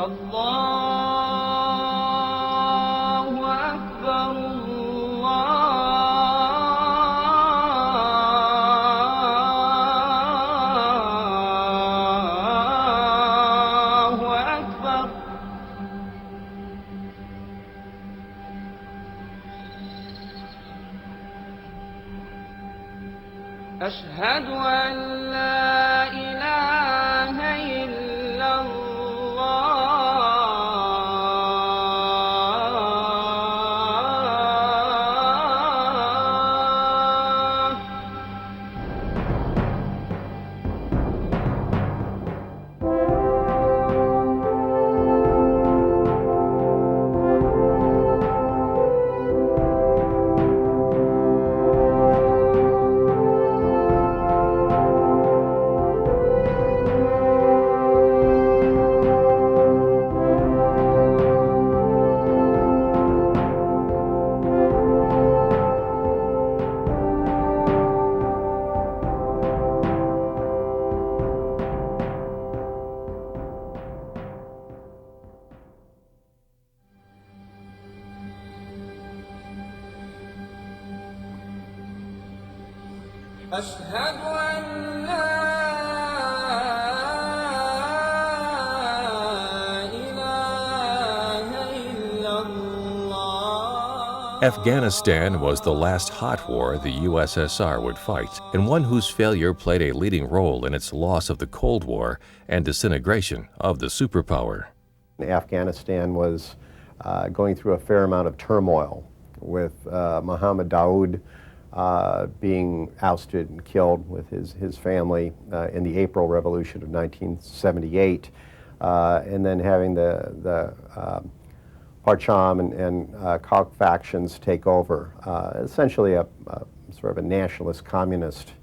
الله أكبر الله أكبر. أشهد أن لا إله إلا الله. أشهد أن لا إله إلا الله. Afghanistan was the last hot war the USSR would fight, and one whose failure played a leading role in its loss of the Cold War and disintegration of the superpower. Afghanistan was going through a fair amount of turmoil, with Muhammad Daoud being ousted and killed with his family in the April Revolution of 1978, and then having the Parcham and Khalq factions take over, essentially a sort of a nationalist communist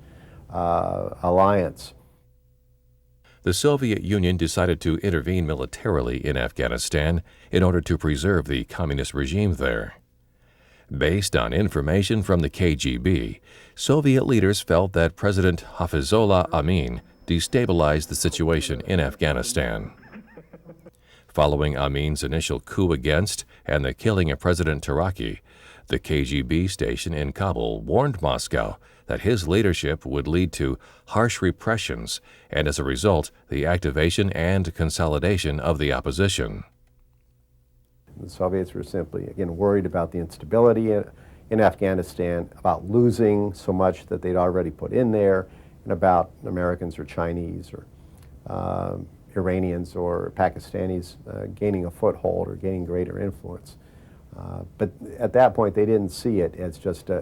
alliance. The Soviet Union decided to intervene militarily in Afghanistan in order to preserve the communist regime there. Based on information from the KGB, Soviet leaders felt that President Hafizullah Amin destabilized the situation in Afghanistan. Following Amin's initial coup against and the killing of President Taraki, the KGB station in Kabul warned Moscow that his leadership would lead to harsh repressions and, as a result, the activation and consolidation of the opposition. The Soviets were simply, again, worried about the instability in Afghanistan, about losing so much that they'd already put in there, and about Americans or Chinese or Iranians or Pakistanis gaining a foothold or gaining greater influence. But at that point, they didn't see it as just a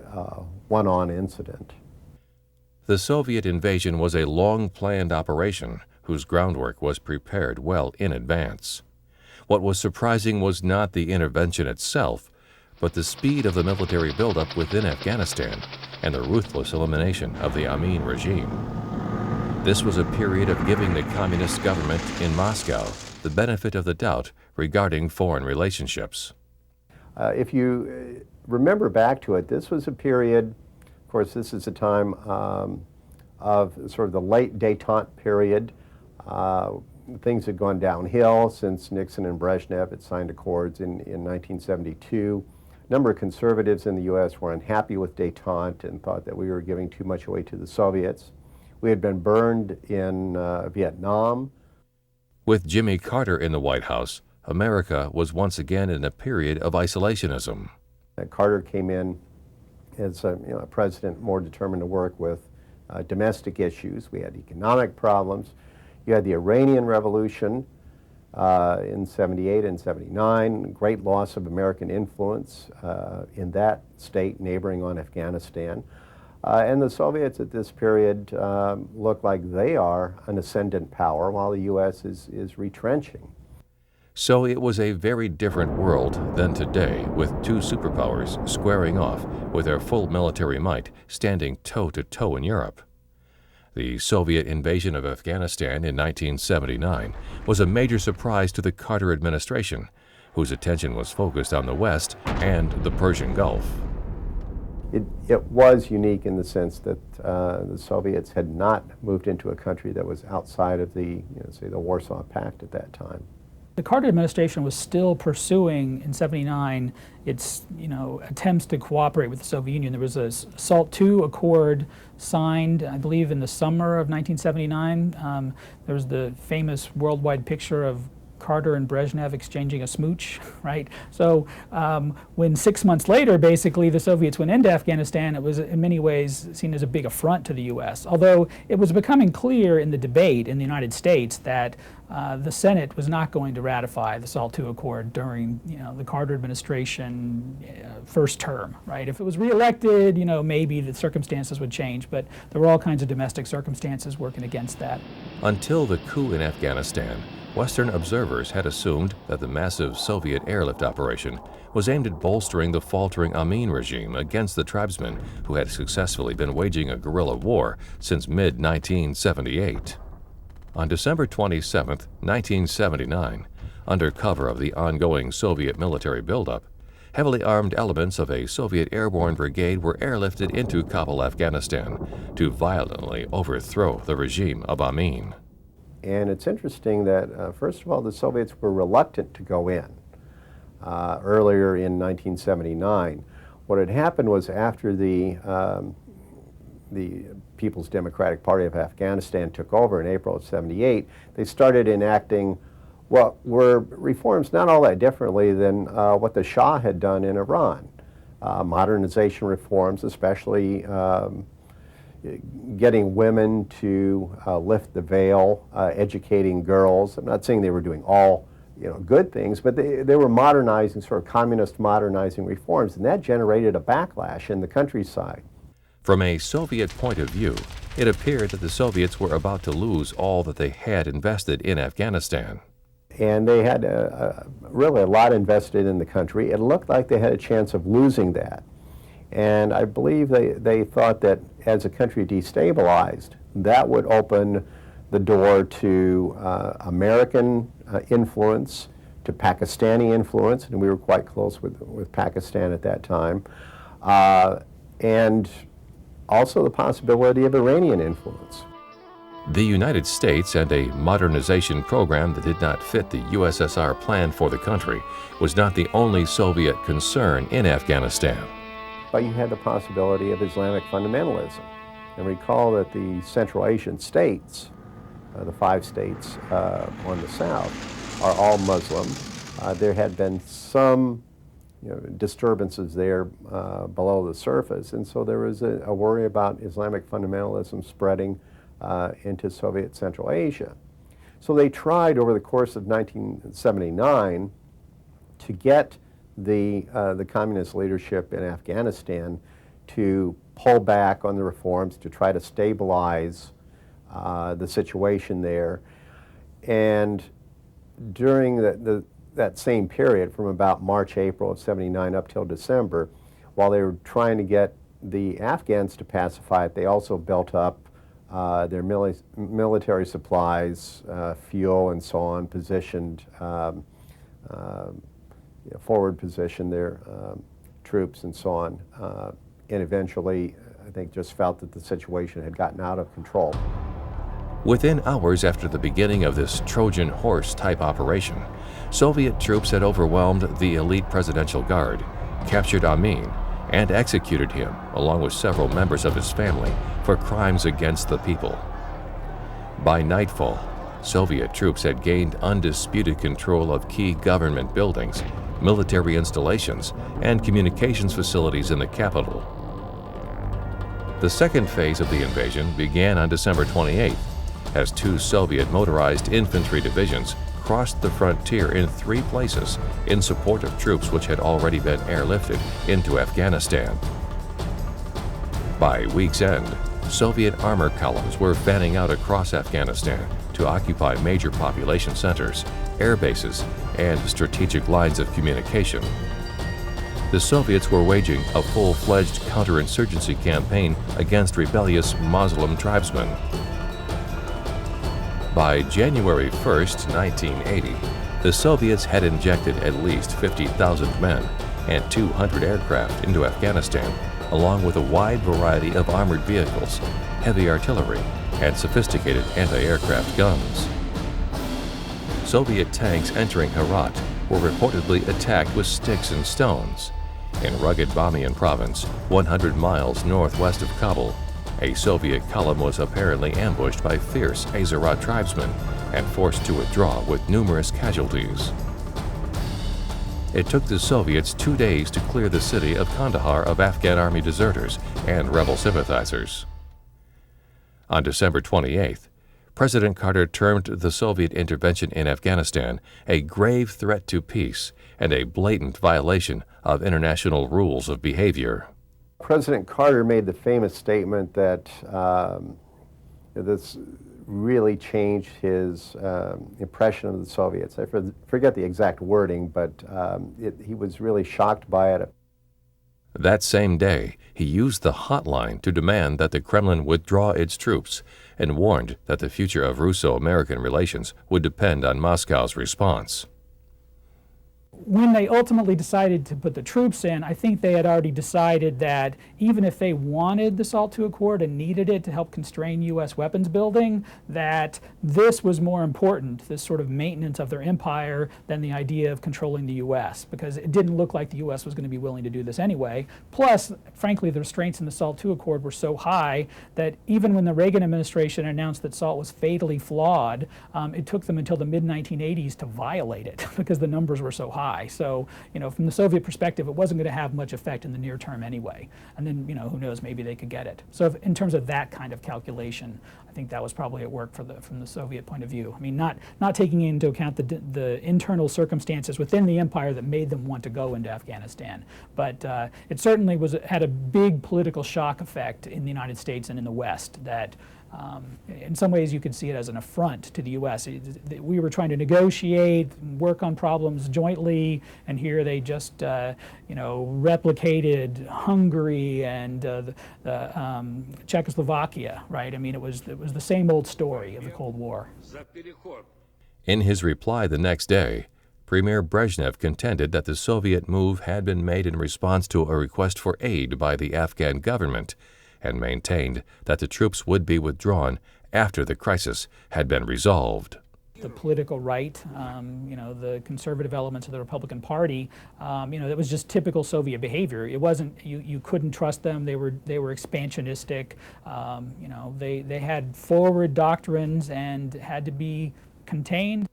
one-on incident. The Soviet invasion was a long-planned operation whose groundwork was prepared well in advance. What was surprising was not the intervention itself, but the speed of the military buildup within Afghanistan and the ruthless elimination of the Amin regime. This was a period of giving the communist government in Moscow the benefit of the doubt regarding foreign relationships. If you remember back to it, this was a period, of course, this is a time of sort of the late détente period. Things had gone downhill since Nixon and Brezhnev had signed accords in 1972. A number of conservatives in the U.S. were unhappy with détente and thought that we were giving too much away to the Soviets. We had been burned in Vietnam. With Jimmy Carter in the White House, America was once again in a period of isolationism. Carter came in as a president more determined to work with domestic issues. We had economic problems. You had the Iranian Revolution in 78 and 79, great loss of American influence in that state neighboring on Afghanistan. And the Soviets at this period look like they are an ascendant power while the U.S. is retrenching. So it was a very different world than today, with two superpowers squaring off with their full military might, standing toe-to-toe in Europe. The Soviet invasion of Afghanistan in 1979 was a major surprise to the Carter administration, whose attention was focused on the West and the Persian Gulf. It was unique in the sense that the Soviets had not moved into a country that was outside of the, say, the Warsaw Pact at that time. The Carter administration was still pursuing in '79 its attempts to cooperate with the Soviet Union. There was a SALT II accord signed, I believe, in the summer of 1979. There was the famous worldwide picture of Carter and Brezhnev exchanging a smooch, right? So when 6 months later, basically, the Soviets went into Afghanistan, it was in many ways seen as a big affront to the U.S., although it was becoming clear in the debate in the United States that the Senate was not going to ratify the SALT II Accord during the Carter administration first term, right? If it was reelected, maybe the circumstances would change, but there were all kinds of domestic circumstances working against that. Until the coup in Afghanistan, Western observers had assumed that the massive Soviet airlift operation was aimed at bolstering the faltering Amin regime against the tribesmen who had successfully been waging a guerrilla war since mid-1978. On December 27, 1979, under cover of the ongoing Soviet military buildup, heavily armed elements of a Soviet airborne brigade were airlifted into Kabul, Afghanistan, to violently overthrow the regime of Amin. And it's interesting that, first of all, the Soviets were reluctant to go in earlier in 1979. What had happened was after the People's Democratic Party of Afghanistan took over in April of '78, they started enacting what were reforms not all that differently than what the Shah had done in Iran. Modernization reforms, especially getting women to lift the veil, educating girls. I'm not saying they were doing all good things, but they were modernizing, sort of communist modernizing reforms, and that generated a backlash in the countryside. From a Soviet point of view, it appeared that the Soviets were about to lose all that they had invested in Afghanistan. And they had really a lot invested in the country. It looked like they had a chance of losing that. And I believe they thought that as the country destabilized, that would open the door to American influence, to Pakistani influence, and we were quite close with Pakistan at that time, and also the possibility of Iranian influence. The United States and a modernization program that did not fit the USSR plan for the country was not the only Soviet concern in Afghanistan. But you had the possibility of Islamic fundamentalism. And recall that the Central Asian states, the 5 states on the south, are all Muslim. There had been some disturbances there below the surface, and so there was a worry about Islamic fundamentalism spreading into Soviet Central Asia. So they tried over the course of 1979 to get the communist leadership in Afghanistan to pull back on the reforms, to try to stabilize the situation there. And during that same period, from about March, April of '79 up till December, while they were trying to get the Afghans to pacify it, they also built up their military supplies, fuel and so on, positioned, forward positioned their troops and so on, and eventually I think just felt that the situation had gotten out of control. Within hours after the beginning of this Trojan horse-type operation, Soviet troops had overwhelmed the elite presidential guard, captured Amin, and executed him, along with several members of his family, for crimes against the people. By nightfall, Soviet troops had gained undisputed control of key government buildings, military installations, and communications facilities in the capital. The second phase of the invasion began on December 28th, as 2 Soviet motorized infantry divisions crossed the frontier in 3 places in support of troops which had already been airlifted into Afghanistan. By week's end, Soviet armor columns were fanning out across Afghanistan to occupy major population centers, air bases, and strategic lines of communication. The Soviets were waging a full-fledged counterinsurgency campaign against rebellious Muslim tribesmen. By January 1st, 1980, the Soviets had injected at least 50,000 men and 200 aircraft into Afghanistan, along with a wide variety of armored vehicles, heavy artillery, and sophisticated anti-aircraft guns. Soviet tanks entering Herat were reportedly attacked with sticks and stones. In rugged Bamiyan province, 100 miles northwest of Kabul, a Soviet column was apparently ambushed by fierce Hazara tribesmen and forced to withdraw with numerous casualties. It took the Soviets 2 days to clear the city of Kandahar of Afghan army deserters and rebel sympathizers. On December 28th, President Carter termed the Soviet intervention in Afghanistan a grave threat to peace and a blatant violation of international rules of behavior. President Carter made the famous statement that this really changed his impression of the Soviets. I forget the exact wording, but he was really shocked by it. That same day, he used the hotline to demand that the Kremlin withdraw its troops and warned that the future of Russo-American relations would depend on Moscow's response. When they ultimately decided to put the troops in, I think they had already decided that even if they wanted the SALT II Accord and needed it to help constrain U.S. weapons building, that this was more important, this sort of maintenance of their empire, than the idea of controlling the U.S., because it didn't look like the U.S. was going to be willing to do this anyway. Plus, frankly, the restraints in the SALT II Accord were so high that even when the Reagan administration announced that SALT was fatally flawed, it took them until the mid-1980s to violate it because the numbers were so high. So, from the Soviet perspective, it wasn't going to have much effect in the near term anyway. And then, who knows, maybe they could get it. So in terms of that kind of calculation, I think that was probably at work from the Soviet point of view. I mean, not taking into account the internal circumstances within the empire that made them want to go into Afghanistan. But it certainly had a big political shock effect in the United States and in the West that in some ways you could see it as an affront to the U.S. We were trying to negotiate, work on problems jointly, and here they just replicated Hungary and Czechoslovakia, right? I mean, it was the same old story of the Cold War. In his reply the next day, Premier Brezhnev contended that the Soviet move had been made in response to a request for aid by the Afghan government, and maintained that the troops would be withdrawn after the crisis had been resolved. The political right, the conservative elements of the Republican Party, that was just typical Soviet behavior. It wasn't, you couldn't trust them, they were expansionistic, they had forward doctrines and had to be contained.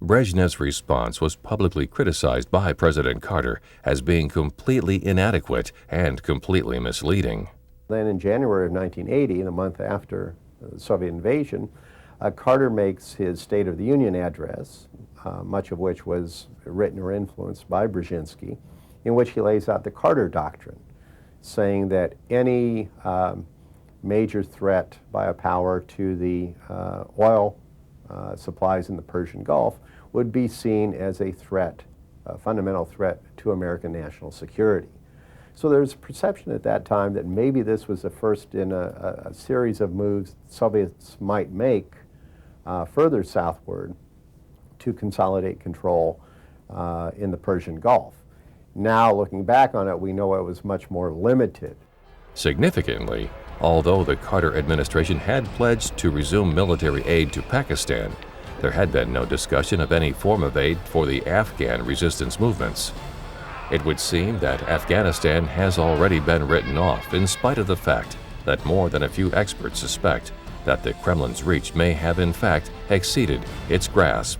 Brezhnev's response was publicly criticized by President Carter as being completely inadequate and completely misleading. Then in January of 1980, the month after the Soviet invasion, Carter makes his State of the Union address, much of which was written or influenced by Brzezinski, in which he lays out the Carter Doctrine, saying that any major threat by a power to the oil supplies in the Persian Gulf would be seen as a threat, a fundamental threat to American national security. So there was a perception at that time that maybe this was the first in a series of moves the Soviets might make further southward to consolidate control in the Persian Gulf. Now, looking back on it, we know it was much more limited. Significantly, although the Carter administration had pledged to resume military aid to Pakistan, there had been no discussion of any form of aid for the Afghan resistance movements. It would seem that Afghanistan has already been written off, in spite of the fact that more than a few experts suspect that the Kremlin's reach may have in fact exceeded its grasp.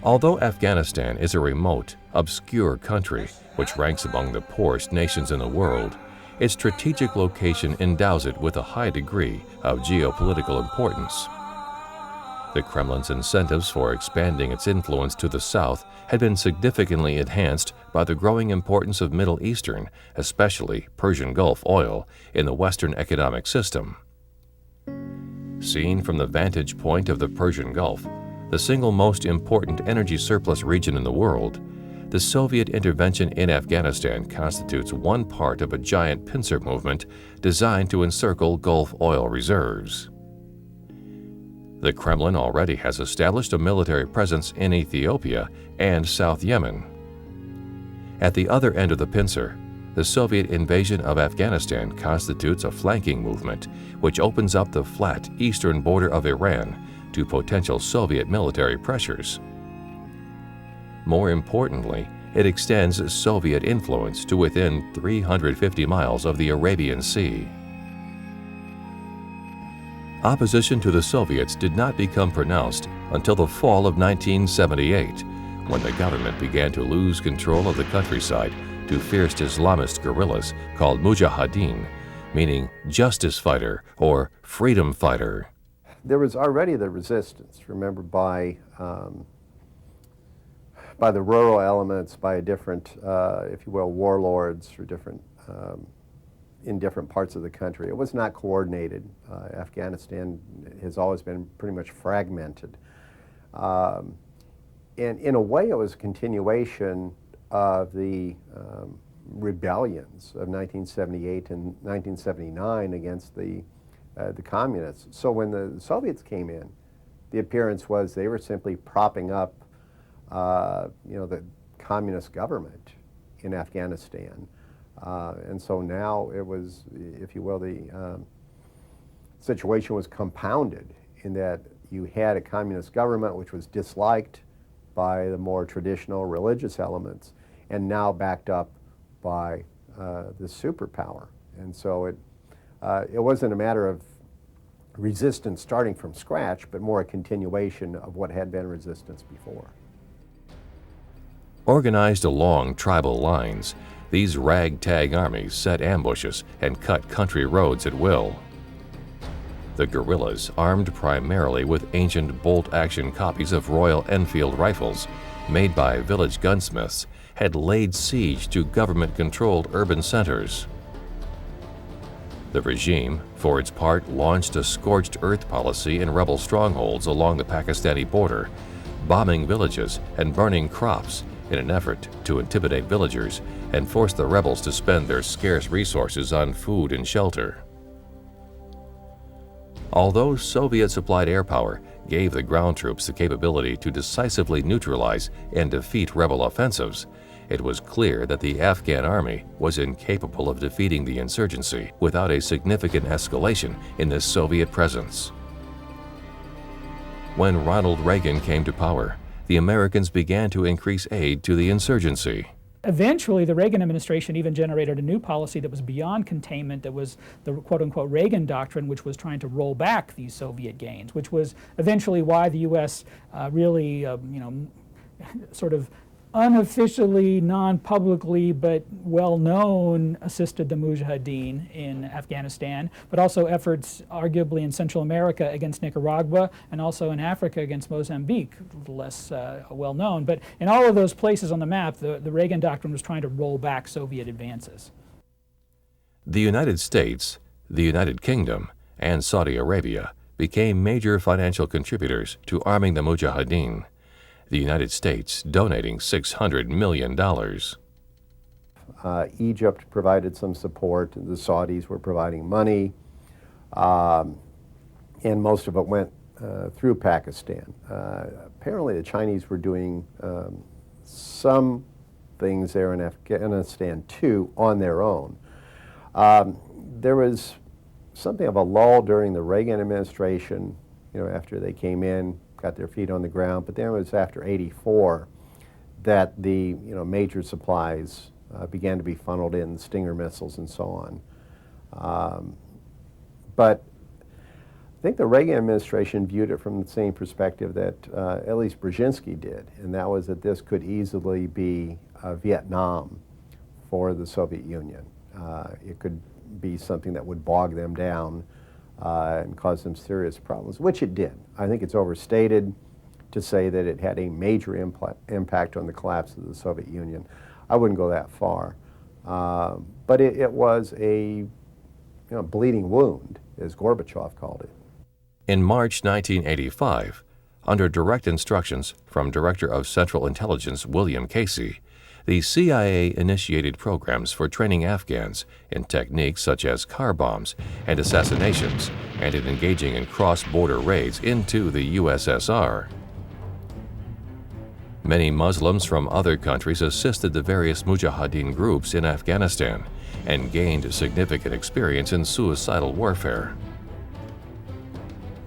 Although Afghanistan is a remote, obscure country which ranks among the poorest nations in the world, its strategic location endows it with a high degree of geopolitical importance. The Kremlin's incentives for expanding its influence to the south had been significantly enhanced by the growing importance of Middle Eastern, especially Persian Gulf oil, in the Western economic system. Seen from the vantage point of the Persian Gulf, the single most important energy surplus region in the world, The Soviet intervention in Afghanistan constitutes one part of a giant pincer movement designed to encircle Gulf oil reserves. The Kremlin already has established a military presence in Ethiopia and South Yemen. At the other end of the pincer, the Soviet invasion of Afghanistan constitutes a flanking movement which opens up the flat eastern border of Iran to potential Soviet military pressures. More importantly, it extends Soviet influence to within 350 miles of the Arabian Sea. Opposition to the Soviets did not become pronounced until the fall of 1978, when the government began to lose control of the countryside to fierce Islamist guerrillas called mujahideen, meaning justice fighter or freedom fighter. There was already the resistance, remember, by the rural elements, by different, if you will, warlords or different, in different parts of the country. It was not coordinated. Afghanistan has always been pretty much fragmented. And in a way, it was a continuation of the rebellions of 1978 and 1979 against the communists. So when the Soviets came in, the appearance was they were simply propping up the communist government in Afghanistan. And so now it was, if you will, the situation was compounded in that you had a communist government which was disliked by the more traditional religious elements and now backed up by the superpower. And so it wasn't a matter of resistance starting from scratch, but more a continuation of what had been resistance before. Organized along tribal lines, these ragtag armies set ambushes and cut country roads at will. The guerrillas, armed primarily with ancient bolt-action copies of Royal Enfield rifles made by village gunsmiths, had laid siege to government-controlled urban centers. The regime, for its part, launched a scorched earth policy in rebel strongholds along the Pakistani border, bombing villages and burning crops in an effort to intimidate villagers and force the rebels to spend their scarce resources on food and shelter. Although Soviet-supplied air power gave the ground troops the capability to decisively neutralize and defeat rebel offensives, it was clear that the Afghan army was incapable of defeating the insurgency without a significant escalation in the Soviet presence. When Ronald Reagan came to power, the Americans began to increase aid to the insurgency. Eventually, the Reagan administration even generated a new policy that was beyond containment, that was the quote-unquote Reagan doctrine, which was trying to roll back these Soviet gains, which was eventually why the U.S. Really, sort of unofficially, non-publicly, but well-known assisted the Mujahideen in Afghanistan, but also efforts arguably in Central America against Nicaragua and also in Africa against Mozambique, less well-known. But in all of those places on the map, the Reagan doctrine was trying to roll back Soviet advances. The United States, the United Kingdom, and Saudi Arabia became major financial contributors to arming the Mujahideen, the United States donating $600 million. Egypt provided some support, the Saudis were providing money, and most of it went through Pakistan. Apparently the Chinese were doing some things there in Afghanistan too on their own. There was something of a lull during the Reagan administration, after they came in, got their feet on the ground, but then it was after '84 that the major supplies began to be funneled in, Stinger missiles and so on. But I think the Reagan administration viewed it from the same perspective that at least Brzezinski did, and that was that this could easily be Vietnam for the Soviet Union. It could be something that would bog them down and cause them serious problems, which it did. I think it's overstated to say that it had a major impact on the collapse of the Soviet Union. I wouldn't go that far. But it was a bleeding wound, as Gorbachev called it. In March 1985, under direct instructions from Director of Central Intelligence William Casey, The CIA initiated programs for training Afghans in techniques such as car bombs and assassinations, and in engaging in cross-border raids into the USSR. Many Muslims from other countries assisted the various Mujahideen groups in Afghanistan and gained significant experience in suicidal warfare.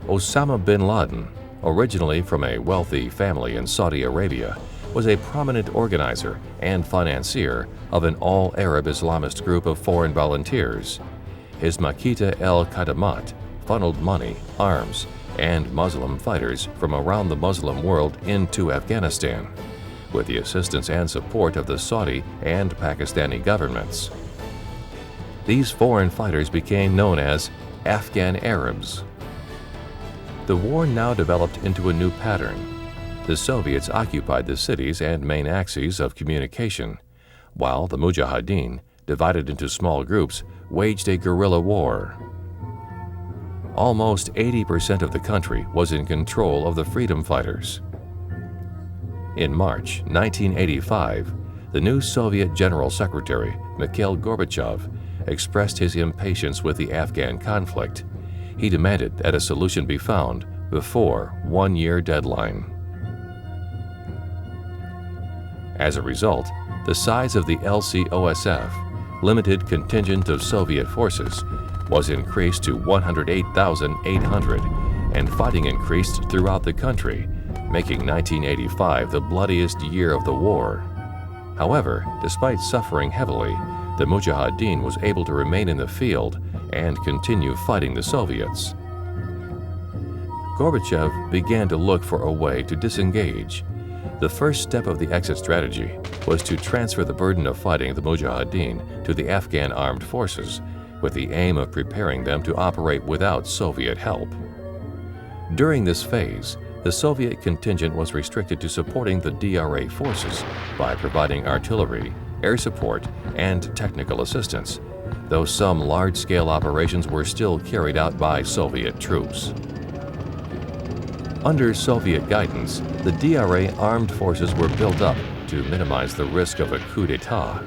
Osama bin Laden, originally from a wealthy family in Saudi Arabia, was a prominent organizer and financier of an all-Arab Islamist group of foreign volunteers. His Makita el-Khadamat funneled money, arms, and Muslim fighters from around the Muslim world into Afghanistan, with the assistance and support of the Saudi and Pakistani governments. These foreign fighters became known as Afghan Arabs. The war now developed into a new pattern. The Soviets occupied the cities and main axes of communication, while the Mujahideen, divided into small groups, waged a guerrilla war. Almost 80% of the country was in control of the freedom fighters. In March 1985, the new Soviet General Secretary, Mikhail Gorbachev, expressed his impatience with the Afghan conflict. He demanded that a solution be found before one-year deadline. As a result, the size of the LCOSF, limited contingent of Soviet forces, was increased to 108,800, and fighting increased throughout the country, making 1985 the bloodiest year of the war. However, despite suffering heavily, the Mujahideen was able to remain in the field and continue fighting the Soviets. Gorbachev began to look for a way to disengage. The first step of the exit strategy was to transfer the burden of fighting the Mujahideen to the Afghan armed forces, with the aim of preparing them to operate without Soviet help. During this phase, the Soviet contingent was restricted to supporting the DRA forces by providing artillery, air support, and technical assistance, though some large-scale operations were still carried out by Soviet troops. Under Soviet guidance, the DRA armed forces were built up to minimize the risk of a coup d'etat.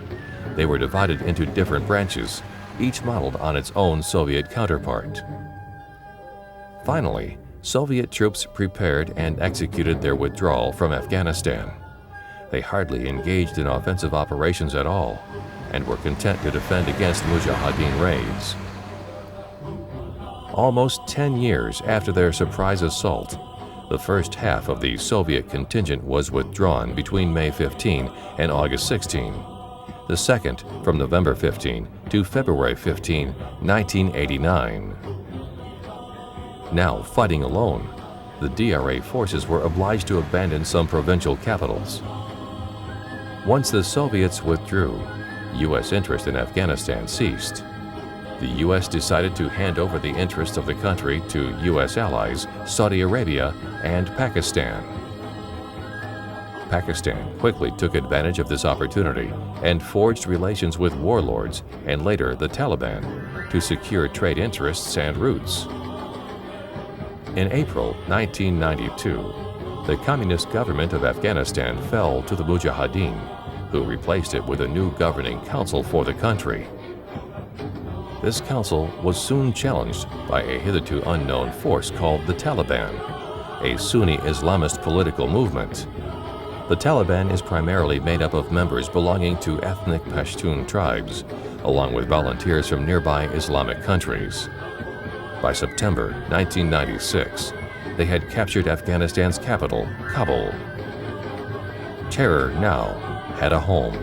They were divided into different branches, each modeled on its own Soviet counterpart. Finally, Soviet troops prepared and executed their withdrawal from Afghanistan. They hardly engaged in offensive operations at all, and were content to defend against Mujahideen raids. Almost 10 years after their surprise assault, the first half of the Soviet contingent was withdrawn between May 15 and August 16. The second from November 15 to February 15, 1989. Now fighting alone, the DRA forces were obliged to abandon some provincial capitals. Once the Soviets withdrew, U.S. interest in Afghanistan ceased. The U.S. decided to hand over the interests of the country to U.S. allies, Saudi Arabia and Pakistan. Pakistan quickly took advantage of this opportunity and forged relations with warlords and later the Taliban to secure trade interests and routes. In April 1992, the communist government of Afghanistan fell to the Mujahideen, who replaced it with a new governing council for the country. This council was soon challenged by a hitherto unknown force called the Taliban, a Sunni Islamist political movement. The Taliban is primarily made up of members belonging to ethnic Pashtun tribes, along with volunteers from nearby Islamic countries. By September 1996, they had captured Afghanistan's capital, Kabul. Terror now had a home.